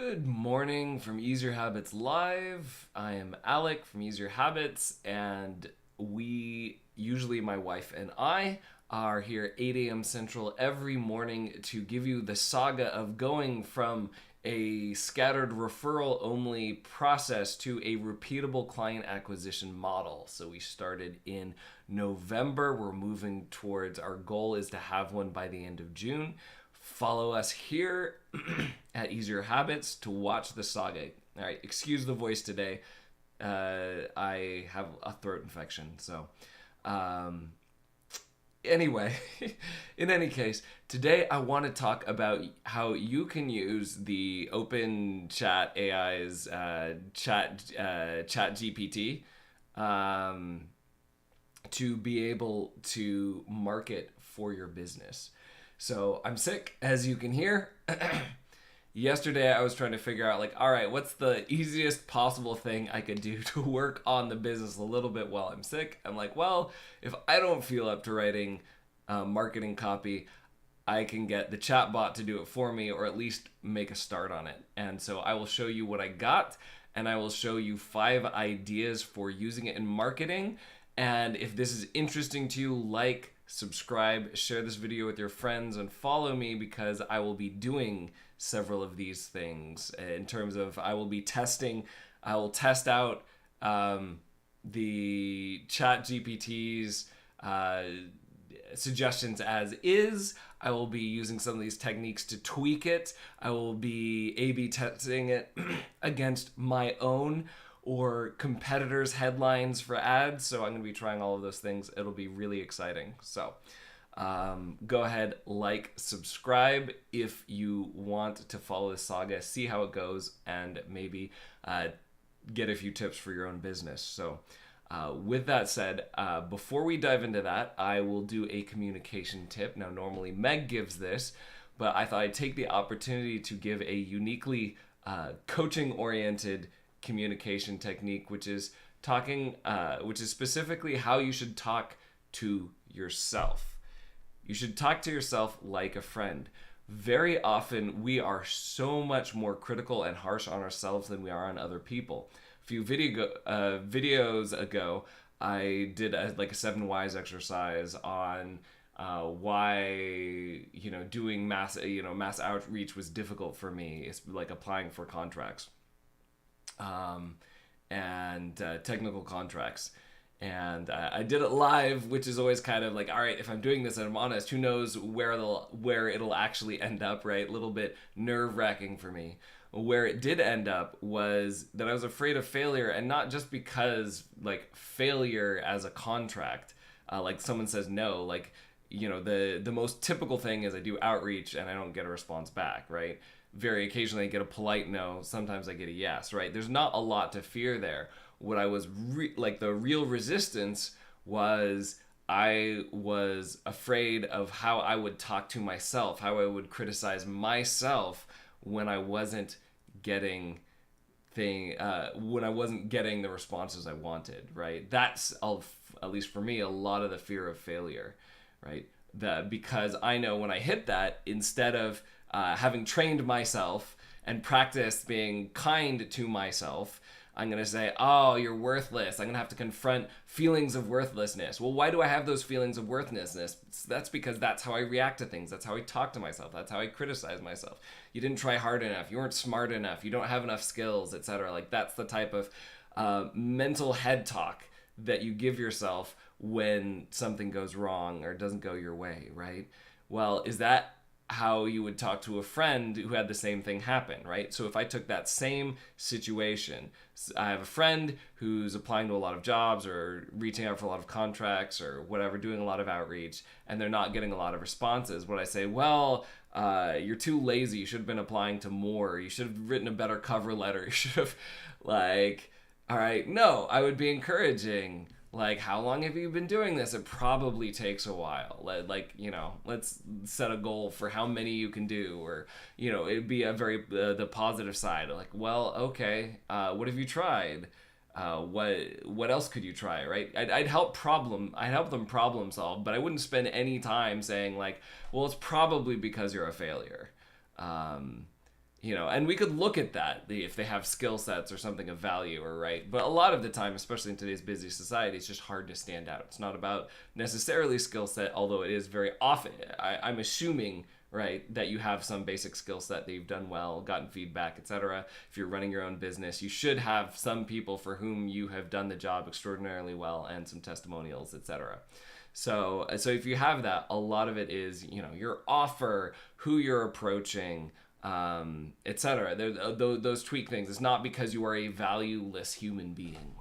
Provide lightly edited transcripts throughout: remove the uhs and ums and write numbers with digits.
Good morning from Ease Your Habits Live. I am Alec from Ease Your Habits, and my wife and I, are here 8 a.m. Central every morning to give you the saga of going from a scattered referral only process to a repeatable client acquisition model. So we started in November. We're moving towards our goal is to have one by the end of June. Follow us here at Easier Habits to watch the saga. All right, excuse the voice today. I have a throat infection. So, anyway, in any case, today I want to talk about how you can use the Open Chat AI's Chat GPT to be able to market for your business. So I'm sick, as you can hear. Yesterday I was trying to figure out all right, what's the easiest possible thing I could do to work on the business a little bit while I'm sick? I'm like, well, if I don't feel up to writing marketing copy, I can get the chatbot to do it for me, or at least make a start on it. And so I will show you what I got, and I will show you 5 ideas for using it in marketing. And if this is interesting to you, subscribe, share this video with your friends, and follow me, because I will be doing several of these things in terms of I will test out the chat GPT's suggestions as is. I will be using some of these techniques to tweak it. I will be A/B testing it against my own or competitors' headlines for ads. So I'm going to be trying all of those things. It'll be really exciting. So go ahead, subscribe if you want to follow this saga, see how it goes, and maybe get a few tips for your own business. So with that said, before we dive into that, I will do a communication tip. Now, normally Meg gives this, but I thought I'd take the opportunity to give a uniquely coaching-oriented communication technique, which is specifically how you should talk to yourself. You should talk to yourself like a friend. Very often, we are so much more critical and harsh on ourselves than we are on other people. A few videos ago, I did a 7 whys exercise on why doing mass outreach was difficult for me. It's like applying for contracts. And technical contracts. And I did it live, which is always kind of all right, if I'm doing this and I'm honest, who knows where it'll actually end up, right? A little bit nerve-wracking for me. Where it did end up was that I was afraid of failure, and not just because failure as a contract, someone says no, the most typical thing is I do outreach and I don't get a response back, right? Very occasionally I get a polite no, sometimes I get a yes, right? There's not a lot to fear there. What I was the real resistance was I was afraid of how I would talk to myself, how I would criticize myself when I wasn't getting the responses I wanted, right? That's, at least for me, a lot of the fear of failure, right? Because I know when I hit that, instead of having trained myself and practiced being kind to myself, I'm going to say, oh, you're worthless. I'm going to have to confront feelings of worthlessness. Well, why do I have those feelings of worthlessness? That's because that's how I react to things. That's how I talk to myself. That's how I criticize myself. You didn't try hard enough. You weren't smart enough. You don't have enough skills, etc. That's the type of mental head talk that you give yourself when something goes wrong or doesn't go your way, right? Well, is that how you would talk to a friend who had the same thing happen, right? So if I took that same situation, I have a friend who's applying to a lot of jobs or reaching out for a lot of contracts or whatever, doing a lot of outreach, and they're not getting a lot of responses. Would I say, well, you're too lazy. You should have been applying to more. You should have written a better cover letter. You should have all right, no, I would be encouraging. How long have you been doing this? It probably takes a while. Let's set a goal for how many you can do, or, it'd be a very, the positive side. Well, okay, what have you tried? What else could you try, right? I'd help them problem solve, but I wouldn't spend any time saying well, it's probably because you're a failure. And we could look at that if they have skill sets or something of value, or right. But a lot of the time, especially in today's busy society, it's just hard to stand out. It's not about necessarily skill set, although it is very often. I'm assuming, right, that you have some basic skill set that you've done well, gotten feedback, etc. If you're running your own business, you should have some people for whom you have done the job extraordinarily well and some testimonials, etc. So if you have that, a lot of it is, your offer, who you're approaching, etc. Those tweak things. It's not because you are a valueless human being.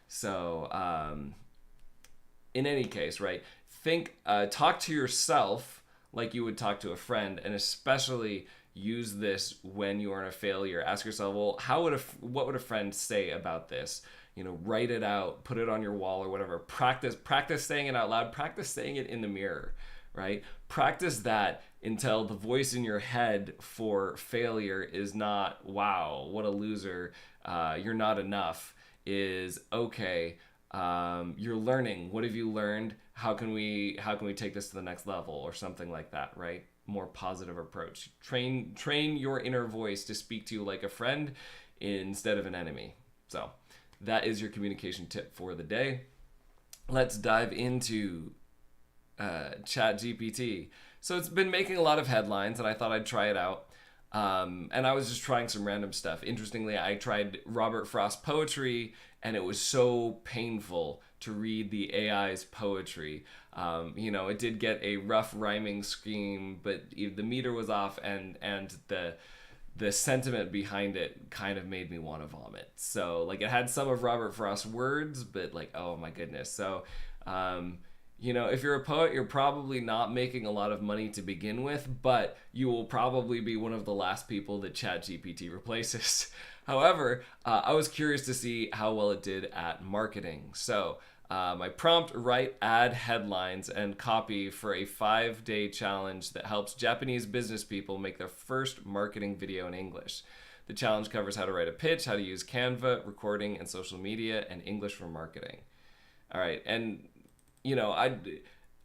So in any case, right, talk to yourself like you would talk to a friend, and especially use this when you are in a failure. Ask yourself, well, what would a friend say about this? Write it out, put it on your wall or whatever. Practice saying it out loud. Practice saying it in the mirror, right? Practice that until the voice in your head for failure is not, wow, what a loser, you're not enough, is, okay, you're learning. What have you learned? How can we take this to the next level, or something like that, right? More positive approach. Train your inner voice to speak to you like a friend instead of an enemy. So that is your communication tip for the day. Let's dive into ChatGPT. So it's been making a lot of headlines, and I thought I'd try it out. And I was just trying some random stuff. Interestingly, I tried Robert Frost poetry, and it was so painful to read the AI's poetry. It did get a rough rhyming scheme, but the meter was off, and the sentiment behind it kind of made me want to vomit. So it had some of Robert Frost's words, but oh my goodness. So if you're a poet, you're probably not making a lot of money to begin with, but you will probably be one of the last people that ChatGPT replaces. However, I was curious to see how well it did at marketing. So my prompt: write ad headlines and copy for a 5-day challenge that helps Japanese business people make their first marketing video in English. The challenge covers how to write a pitch, how to use Canva, recording, and social media, and English for marketing. All right, and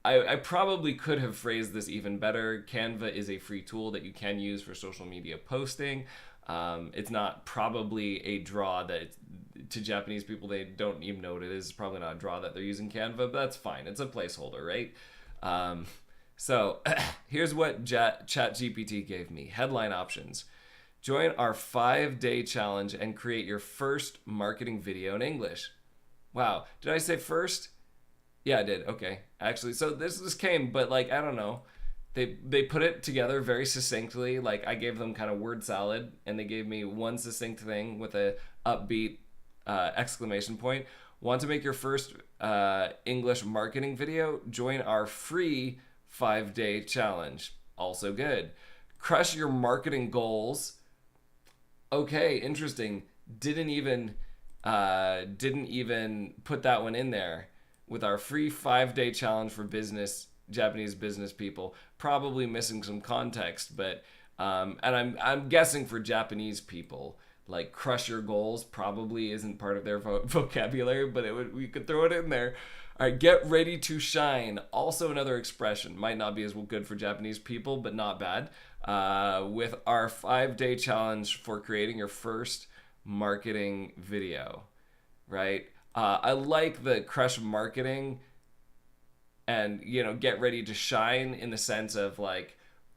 I probably could have phrased this even better. Canva is a free tool that you can use for social media posting. It's not probably a draw that to Japanese people, they don't even know what it is. It's probably not a draw that they're using Canva, but that's fine. It's a placeholder, right? So here's what ChatGPT gave me. Headline options: join our 5-day challenge and create your first marketing video in English. Wow. Did I say first? Yeah, I did. Okay. Actually, so this came, but I don't know. They put it together very succinctly. I gave them kind of word salad, and they gave me one succinct thing with a upbeat exclamation point. Want to make your first English marketing video? Join our free 5-day challenge. Also good. Crush your marketing goals. Okay, interesting. Didn't even put that one in there. With our free 5-day challenge for Japanese business people, probably missing some context, but and I'm guessing for Japanese people, crush your goals probably isn't part of their vocabulary, but we could throw it in there. All right, get ready to shine. Also another expression, might not be as good for Japanese people, but not bad. With our 5-day challenge for creating your first marketing video, right? I like the crush marketing and, get ready to shine, in the sense of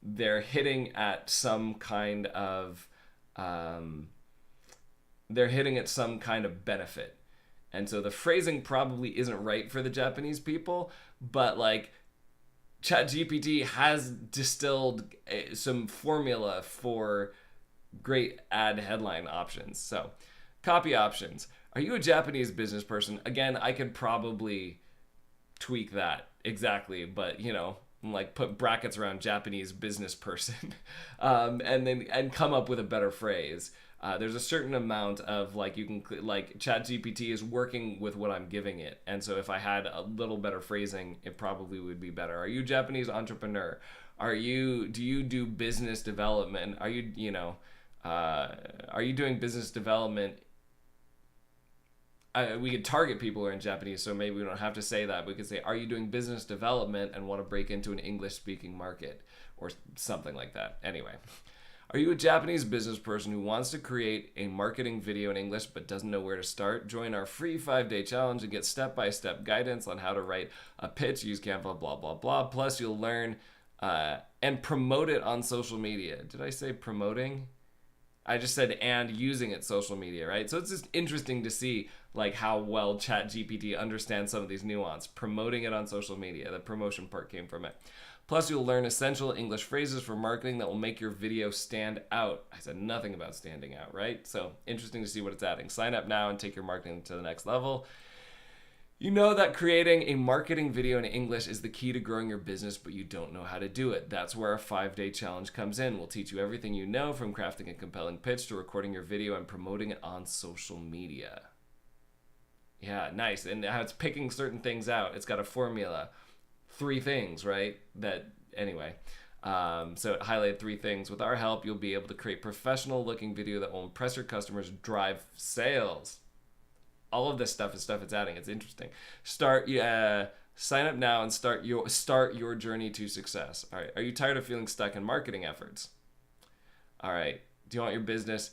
they're hitting at some kind of benefit. And so the phrasing probably isn't right for the Japanese people, but ChatGPT has distilled some formula for great ad headline options. So copy options. Are you a Japanese business person? Again, I could probably tweak that exactly, but put brackets around Japanese business person, and come up with a better phrase. There's a certain amount of you can ChatGPT is working with what I'm giving it, and so if I had a little better phrasing, it probably would be better. Are you a Japanese entrepreneur? Do you do business development? Are you doing business development? We could target people who are in Japanese, so maybe we don't have to say that. We could say, are you doing business development and want to break into an English-speaking market, or something like that. Anyway. Are you a Japanese business person who wants to create a marketing video in English but doesn't know where to start? Join our free 5-day challenge and get step-by-step guidance on how to write a pitch, use Canva, blah, blah, blah. Plus, you'll learn and promote it on social media. Did I say promoting? I just said and using it social media, right? So it's just interesting to see like how well ChatGPT understands some of these nuance. Promoting it on social media, the promotion part came from it. Plus, you'll learn essential English phrases for marketing that will make your video stand out. I said nothing about standing out, right? So interesting to see what it's adding. Sign up now and take your marketing to the next level. You know that creating a marketing video in English is the key to growing your business, but you don't know how to do it. That's where a 5-day challenge comes in. We'll teach you everything you know, from crafting a compelling pitch to recording your video and promoting it on social media. Yeah, nice. And how it's picking certain things out. It's got a formula. 3 things, right? Anyway. So it highlighted 3 things. With our help, you'll be able to create professional looking video that will impress your customers, drive sales. All of this stuff is stuff it's adding. It's interesting. Sign up now and start your journey to success. All right. Are you tired of feeling stuck in marketing efforts? All right. Do you want your business?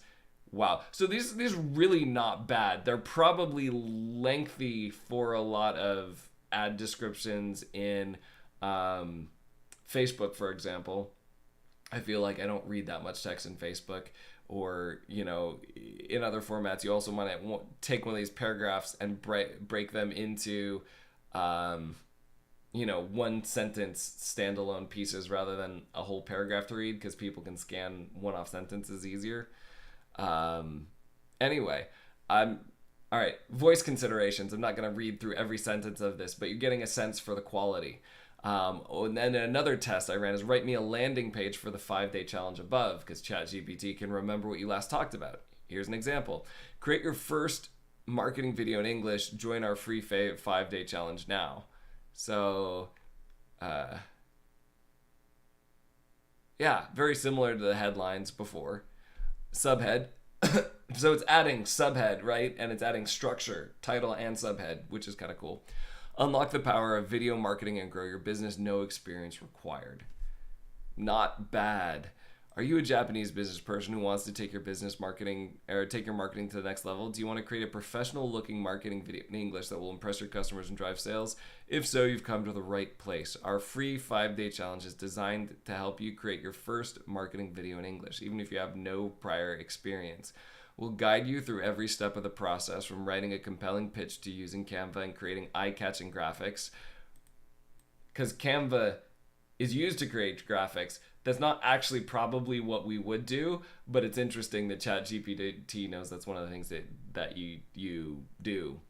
Wow. So these are really not bad. They're probably lengthy for a lot of ad descriptions in Facebook, for example. I feel like I don't read that much text in Facebook, or in other formats. You also want to take one of these paragraphs and break them into one sentence standalone pieces rather than a whole paragraph to read, because people can scan one-off sentences easier. Anyway, all right, voice considerations. I'm not going to read through every sentence of this, but you're getting a sense for the quality. And then another test I ran is write me a landing page for the 5-day challenge above, because ChatGPT can remember what you last talked about. Here's an example. Create your first marketing video in English. Join our free 5-day challenge now. So, yeah, very similar to the headlines before. Subhead. So it's adding subhead, right? And it's adding structure, title and subhead, which is kind of cool. Unlock the power of video marketing and grow your business. No experience required. Not bad. Are you a Japanese business person who wants to take your business marketing or take your marketing to the next level? Do you want to create a professional looking marketing video in English that will impress your customers and drive sales? If so, you've come to the right place. Our free 5-day challenge is designed to help you create your first marketing video in English, even if you have no prior experience. We'll guide you through every step of the process, from writing a compelling pitch to using Canva and creating eye-catching graphics. Because Canva is used to create graphics. That's not actually probably what we would do, but it's interesting that ChatGPT knows that's one of the things that you do.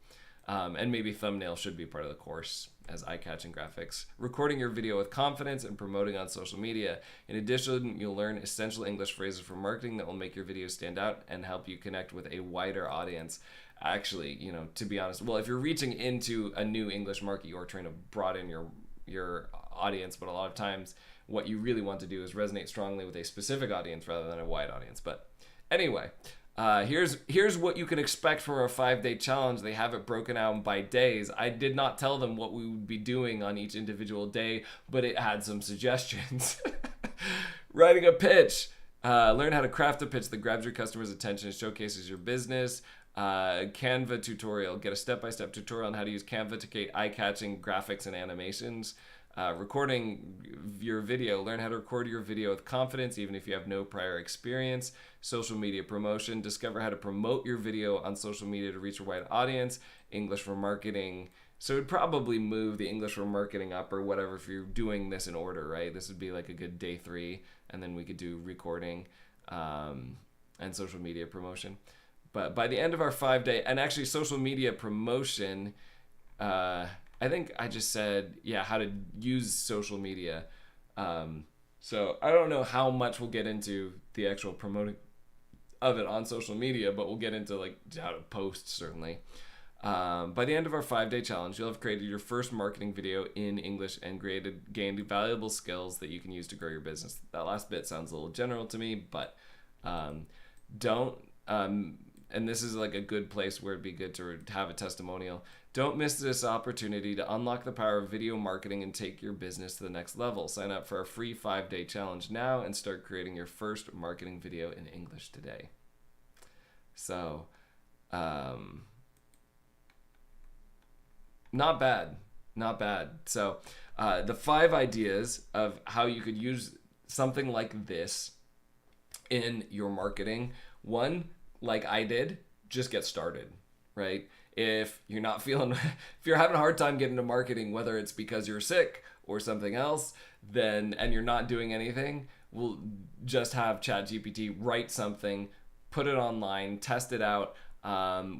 And maybe thumbnail should be part of the course as eye-catching graphics. Recording your video with confidence and promoting on social media. In addition, you'll learn essential English phrases for marketing that will make your video stand out and help you connect with a wider audience. Actually, to be honest, well, if you're reaching into a new English market, you're trying to broaden your audience, but a lot of times what you really want to do is resonate strongly with a specific audience rather than a wide audience. But anyway, here's what you can expect from our 5-day challenge. They have it broken out by days. I did not tell them what we would be doing on each individual day, but it had some suggestions. Writing a pitch. Learn how to craft a pitch that grabs your customer's attention and showcases your business. Canva tutorial. Get a step-by-step tutorial on how to use Canva to create eye-catching graphics and animations. Recording your video. Learn how to record your video with confidence, even if you have no prior experience. Social media promotion. Discover how to promote your video on social media to reach a wide audience. English for marketing. So it'd probably move the English for marketing up or whatever if you're doing this in order, right? This would be like a good day 3, and then we could do recording and social media promotion. But by the end of our 5-day, and actually social media promotion, I think I just said, how to use social media. So I don't know how much we'll get into the actual promoting of it on social media, but we'll get into like how to post, certainly. By the end of our 5-day challenge, you'll have created your first marketing video in English and gained valuable skills that you can use to grow your business. That last bit sounds a little general to me, but and this is like a good place where it'd be good to have a testimonial. Don't miss this opportunity to unlock the power of video marketing and take your business to the next level. Sign up for our free 5-day challenge now and start creating your first marketing video in English today. So, not bad. So, the 5 ideas of how you could use something like this in your marketing. 1, like I did, just get started, right? If you're not feeling, if you're having a hard time getting into marketing, whether it's because you're sick or something else, then, and you're not doing anything, we'll just have ChatGPT write something, put it online, test it out.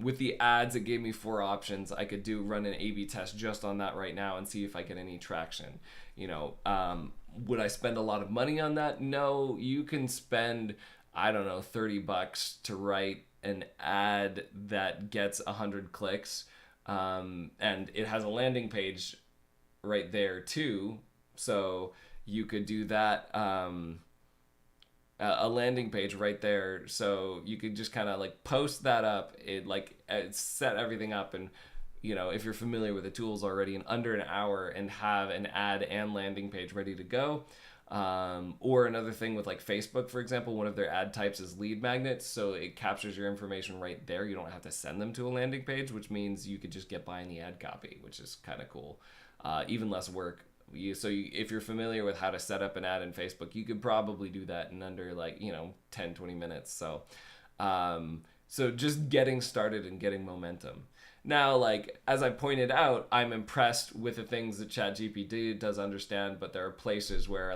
With the ads, it gave me 4 options. I could run an A/B test just on that right now and see if I get any traction. Would I spend a lot of money on that? No, you can spend, I don't know, $30 to write an ad that gets 100 clicks. And it has a landing page right there too. So you could do that. A landing page right there, so you could just kind of like post that up, set everything up, and if you're familiar with the tools already, in under an hour, and have an ad and landing page ready to go. Or another thing with like Facebook, for example, one of their ad types is lead magnets, so it captures your information right there. You don't have to send them to a landing page, which means you could just get by in the ad copy, which is kind of cool. Even less work. If you're familiar with how to set up an ad in Facebook, you could probably do that in under 10-20 minutes. So just getting started and getting momentum. Now, as I pointed out, I'm impressed with the things that ChatGPT does understand, but there are places where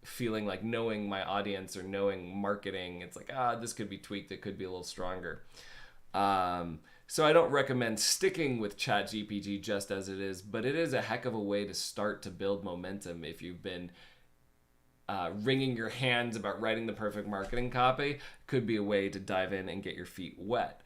feeling like knowing my audience or knowing marketing, it's this could be tweaked, it could be a little stronger. So I don't recommend sticking with ChatGPT just as it is, but it is a heck of a way to start to build momentum if you've been wringing your hands about writing the perfect marketing copy. Could be a way to dive in and get your feet wet.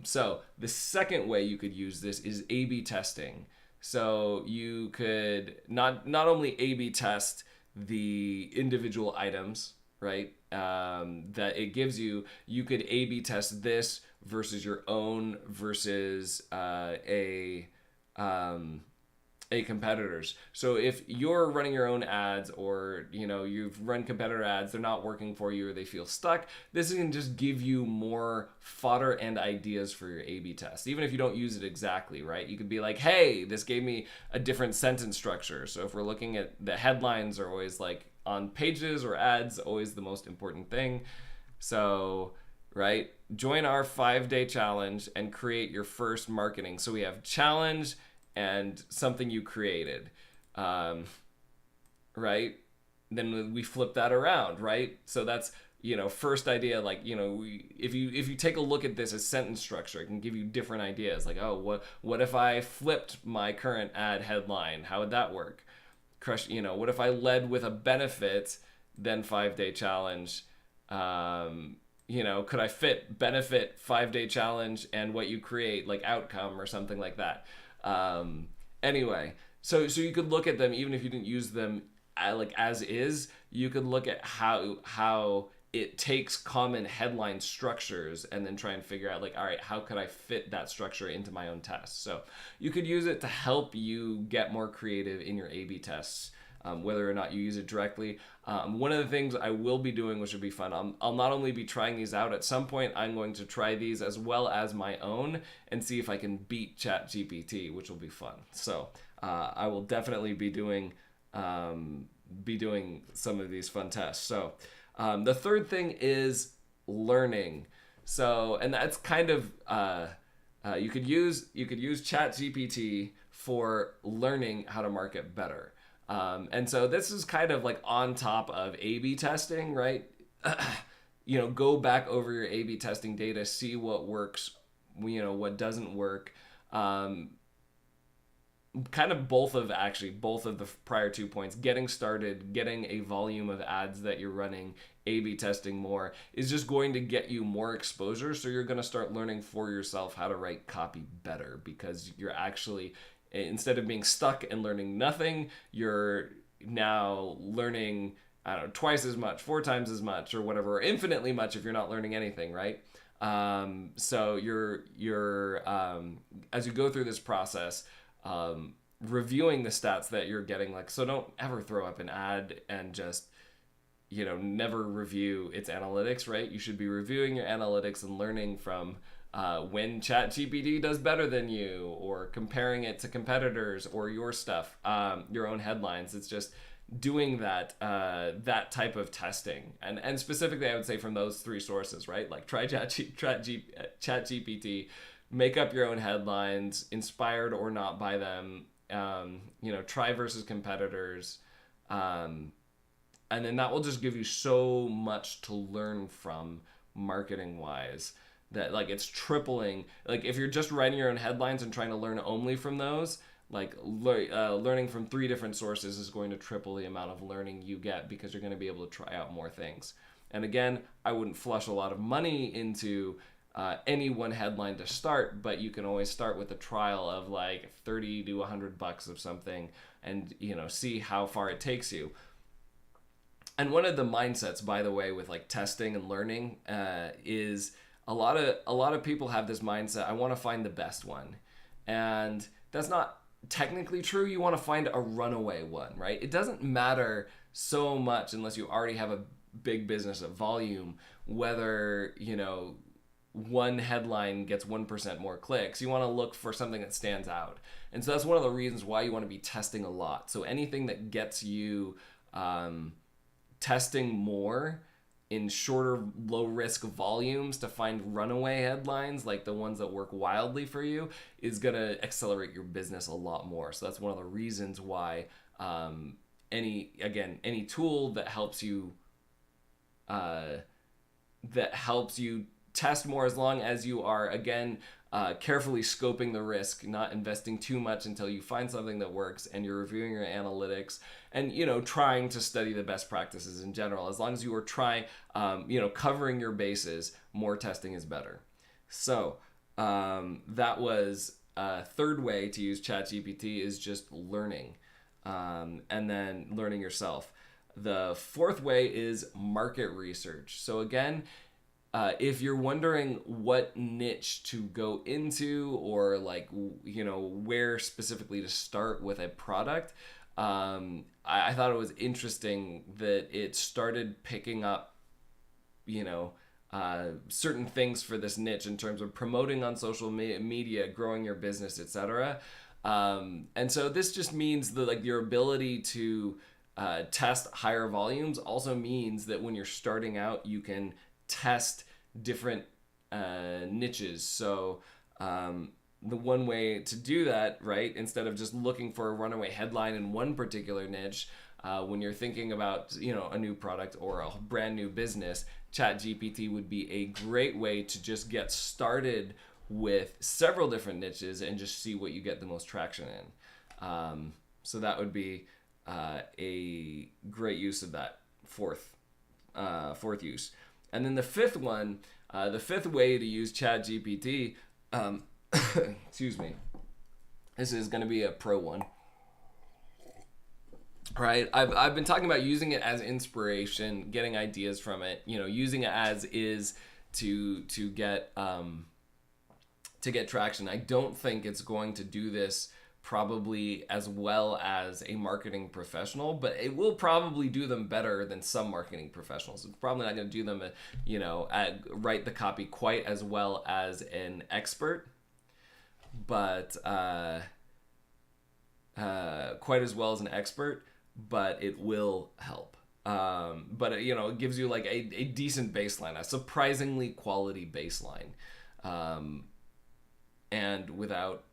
So the second way you could use this is A/B testing. So you could not only A/B test the individual items, right, that it gives you, you could A/B test this versus your own versus a competitor's. So if you're running your own ads, or you've run competitor ads, they're not working for you or they feel stuck, this can just give you more fodder and ideas for your A/B test, even if you don't use it exactly, right? You could be like, hey, this gave me a different sentence structure. So if we're looking at the headlines, are always on pages or ads, always the most important thing. So right, join our 5-day challenge and create your first marketing. So we have challenge and something you created, right? Then we flip that around, right? So that's, first idea, if you take a look at this as sentence structure, it can give you different ideas. What if I flipped my current ad headline? How would that work? What if I led with a benefit, then 5-day challenge? Could I fit benefit, 5-day challenge, and what you create, outcome or something like that? Anyway, so you could look at them, even if you didn't use them as is, you could look at how it takes common headline structures and then try and figure out all right, how could I fit that structure into my own test? So you could use it to help you get more creative in your A/B tests, whether or not you use it directly. One of the things I will be doing, which would be fun, I'll not only be trying these out, at some point I'm going to try these as well as my own and see if I can beat ChatGPT, which will be fun. So I will definitely be doing some of these fun tests. So the third thing is learning. So, and that's kind of you could use ChatGPT for learning how to market better. And so this is kind of on top of A/B testing, right? Go back over your A/B testing data, see what works, what doesn't work. Kind of both of the prior 2 points, getting started, getting a volume of ads that you're running, A/B testing more, is just going to get you more exposure. So you're going to start learning for yourself how to write copy better, because you're actually, instead of being stuck and learning nothing, you're now learning, twice as much, 4 times as much, or whatever, or infinitely much if you're not learning anything, right? So as you go through this process, reviewing the stats that you're getting, like, so don't ever throw up an ad and just, never review its analytics, right? You should be reviewing your analytics and learning from when ChatGPT does better than you, or comparing it to competitors or your stuff, your own headlines. It's just doing that type of testing, and specifically I would say from those three sources, right? Like try ChatGPT, make up your own headlines, inspired or not by them. Try versus competitors, and then that will just give you so much to learn from marketing wise, that like it's tripling. Like if you're just writing your own headlines and trying to learn only from those, like learning from three different sources is going to triple the amount of learning you get, because you're going to be able to try out more things. And again, I wouldn't flush a lot of money into any one headline to start, but you can always start with a trial of like $30 to $100 of something, and see how far it takes you. And one of the mindsets, by the way, with like testing and learning, is a lot of people have this mindset: I want to find the best one, and that's not technically true. You want to find a runaway one, right? It doesn't matter so much, unless you already have a big business at volume, whether one headline gets 1% more clicks. You want to look for something that stands out, and so that's one of the reasons why you want to be testing a lot. So anything that gets you testing more in shorter, low-risk volumes to find runaway headlines, like the ones that work wildly for you, is going to accelerate your business a lot more. So that's one of the reasons why any tool that helps you test more, as long as you are, again, carefully scoping the risk, not investing too much until you find something that works, and you're reviewing your analytics, and trying to study the best practices in general. As long as you are trying, covering your bases, more testing is better. So that was third way to use ChatGPT, is just learning, and then learning yourself. The fourth way is market research. So again, if you're wondering what niche to go into, or like, where specifically to start with a product, I thought it was interesting that it started picking up, certain things for this niche in terms of promoting on social media, growing your business, etc. And so this just means that your ability to test higher volumes also means that when you're starting out, you can test different niches. So the one way to do that, right, instead of just looking for a runaway headline in one particular niche, when you're thinking about a new product or a brand new business, ChatGPT would be a great way to just get started with several different niches and just see what you get the most traction in. So that would be a great use of that fourth use. And then the fifth one, the fifth way to use ChatGPT, excuse me, this is going to be a pro one. Right, I've been talking about using it as inspiration, getting ideas from it, using it as is to get traction. I don't think it's going to do this probably as well as a marketing professional, but it will probably do them better than some marketing professionals. It's probably not going to do them, write the copy quite as well as an expert, but but it will help. But it gives you like a decent baseline, a surprisingly quality baseline, and without.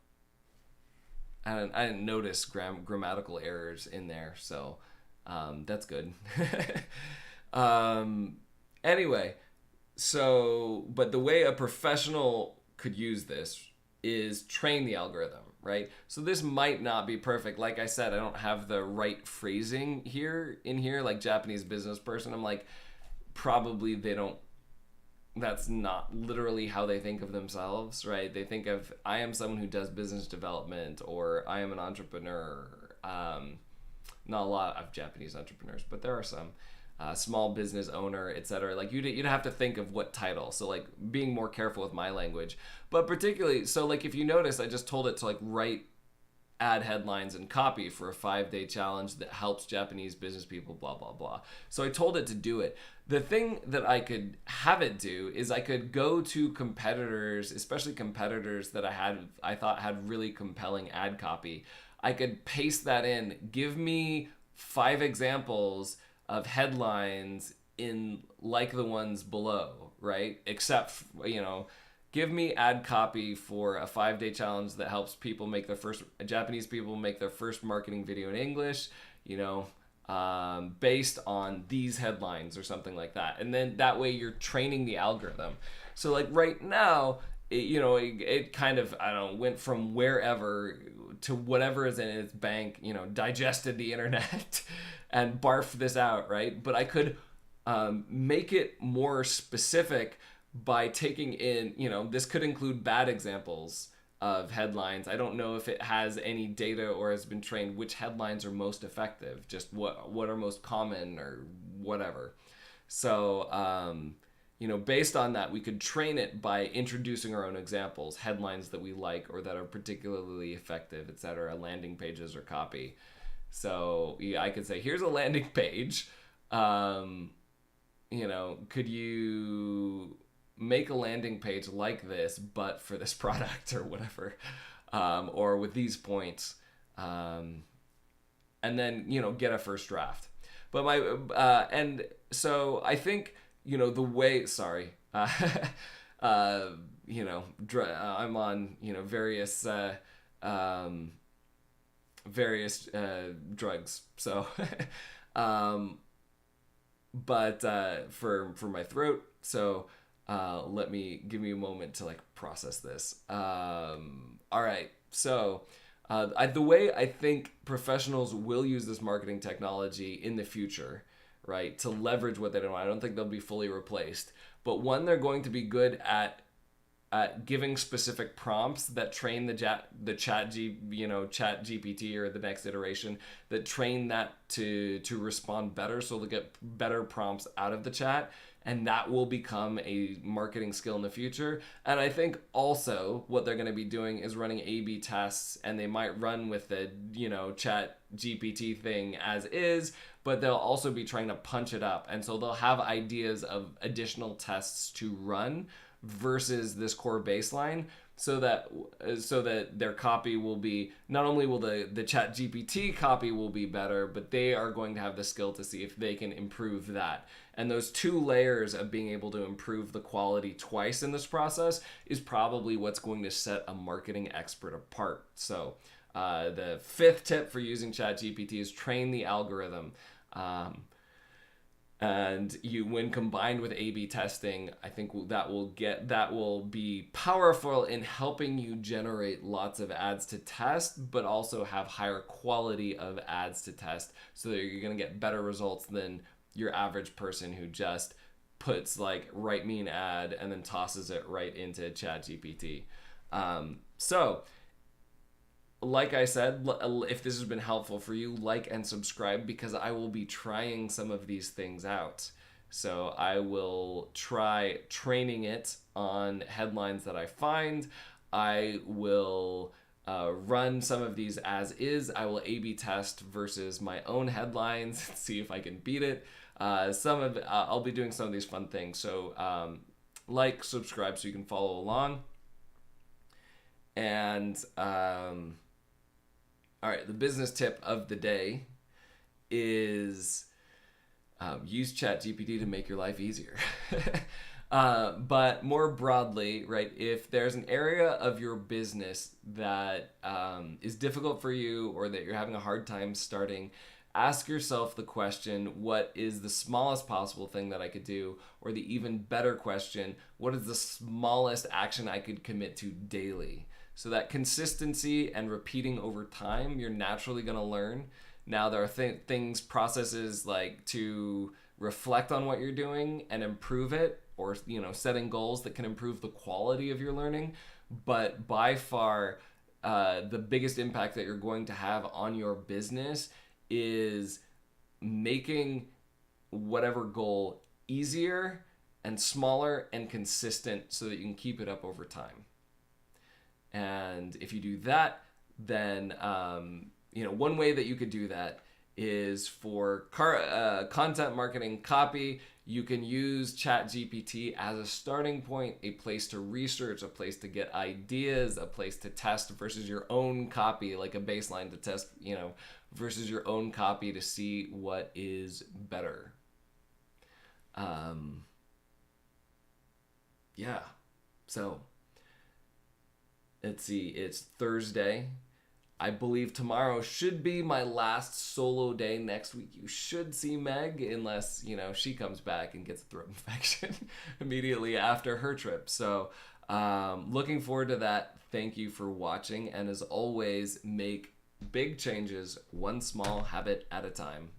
I didn't notice grammatical errors in there, so that's good. Anyway, but the way a professional could use this is train the algorithm, right? So this might not be perfect. Like I said, I don't have the right phrasing in here, like Japanese business person. I'm like, probably they don't. That's not literally how they think of themselves, right? They think of, I am someone who does business development, or I am an entrepreneur. Not a lot of Japanese entrepreneurs, but there are some. small business owner, etc. Like you'd have to think of what title. So like being more careful with my language, but particularly so like if you notice, I just told it to like write add headlines and copy for a 5-day challenge that helps Japanese business people, blah, blah, blah. So I told it to do it. The thing that I could have it do is I could go to competitors, especially competitors that I thought had really compelling ad copy. I could paste that in, give me 5 examples of headlines in like the ones below, right? Except, give me ad copy for a 5-day challenge that helps Japanese people make their first marketing video in English, based on these headlines or something like that. And then that way you're training the algorithm. So like right now, it kind of, I don't know, went from wherever to whatever is in its bank, digested the internet and barfed this out, right? But I could make it more specific by taking in, this could include bad examples of headlines. I don't know if it has any data or has been trained which headlines are most effective, just what are most common or whatever. So, based on that, we could train it by introducing our own examples, headlines that we like or that are particularly effective, etc., landing pages or copy. So I could say, here's a landing page. Could you make a landing page like this, but for this product or whatever, or with these points, and then, get a first draft. But and so I think, the way, sorry, I'm on, various drugs. So, but for my throat. So, give me a moment to process this. All right. So, the way I think professionals will use this marketing technology in the future, right, to leverage what they don't. I don't think they'll be fully replaced, but one, they're going to be good at giving specific prompts that train the chat GPT or the next iteration that train that to respond better, so they'll get better prompts out of the chat, and that will become a marketing skill in the future. And I think also what they're going to be doing is running A/B tests, and they might run with the chat GPT thing as is, but they'll also be trying to punch it up, and so they'll have ideas of additional tests to run versus this core baseline, so that their copy will be, not only will the chat GPT copy will be better, but they are going to have the skill to see if they can improve that. And those 2 layers of being able to improve the quality twice in this process is probably what's going to set a marketing expert apart. So the 5th tip for using ChatGPT is train the algorithm. And when combined with A/B testing, I think that will be powerful in helping you generate lots of ads to test, but also have higher quality of ads to test, so that you're going to get better results than your average person who just puts write me an ad and then tosses it right into ChatGPT. So like I said, if this has been helpful for you, like and subscribe, because I will be trying some of these things out. So I will try training it on headlines that I find. I will run some of these as is. I will A/B test versus my own headlines, see if I can beat it. I'll be doing some of these fun things. So subscribe so you can follow along. And all right, the business tip of the day is use ChatGPT to make your life easier. But more broadly, right, if there's an area of your business that is difficult for you, or that you're having a hard time starting, ask yourself the question, what is the smallest possible thing that I could do? Or the even better question, what is the smallest action I could commit to daily? So that consistency and repeating over time, you're naturally going to learn. Now there are processes to reflect on what you're doing and improve it, or setting goals that can improve the quality of your learning. But by far, the biggest impact that you're going to have on your business is making whatever goal easier and smaller and consistent so that you can keep it up over time. And if you do that, then one way that you could do that is for content marketing copy. You can use ChatGPT as a starting point, a place to research, a place to get ideas, a place to test versus your own copy, like a baseline to test, versus your own copy to see what is better. Yeah. So let's see, it's Thursday. I believe tomorrow should be my last solo day. Next week you should see Meg, unless, she comes back and gets a throat infection immediately after her trip. So looking forward to that. Thank you for watching. And as always, make big changes one small habit at a time.